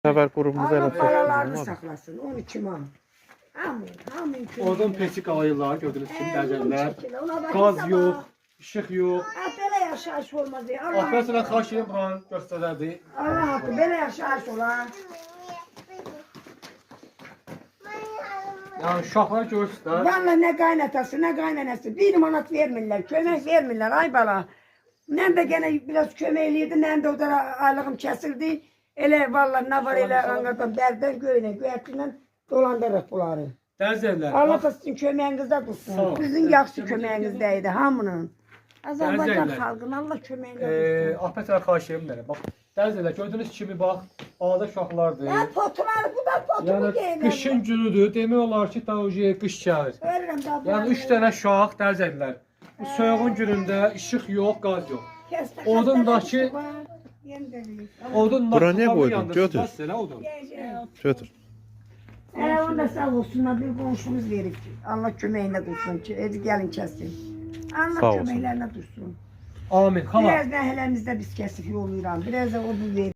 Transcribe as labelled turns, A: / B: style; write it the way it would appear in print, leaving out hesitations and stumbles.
A: Sefer grubumuza
B: Allah
A: elə
B: balalarını
A: çəkdim.
B: saklasın. 12 man. Amin.
C: Oradan pesik ayırlar gördüğünüz kimi dərəcələr.
B: Gaz
C: Gaz yox, işıq yox.
B: Belə yaşayış olmaz ya. Allah
C: Mesela xahiş edirəm buranı göstərərdi.
B: Allah haqqı belə yaşayış olar.
C: Yəni uşaqlar görsünlər.
B: Valla ne kaynatası ne kaynanası. 1 manat vermirler. Kömek vermirler. Ay bala. Ben de gene biraz kömekliydi. Ben de o da aylığım kesildi. Ele valla ne var ele anladım. Derden göğüne göğetinden dolandırır bunları.
C: Dərzəklər.
B: Allah da sizin kömeğinizde tutsun. Sizin yaxşı kömeğinizdeydi hamının. Azerbaycan
C: Dərzəklər.
B: halkının Allah kömeğinde tutsun.
C: Ahmetlərə xahiş edirəm mənə. Bax, dərzəklər gördüyünüz kimi bax, ağda uşaqlardır.
B: Ya potular bu da potumu
C: Yəni
B: giyinir.
C: qışın günüdür. Demək olar ki, daha qış gəlir.
B: Ölürüm da.
C: Yəni 3 dənə uşaq dərzəklər. Bu soyuğun günündə işıq yox, qaz yox. Odundakı- Odun
A: Bura ne koydun? Götür.
C: Elə odun.
A: Götür.
B: Onda sağ olsunlar bir komşumuz verip Allah kömeğine dursun. Hadi gelin kesin. Allah
A: Sağ olsun.
B: kömeklerine dursun.
C: Amin. Xala.
B: Biraz da helemizde biz kesip yollayıram. Biraz da odun verir.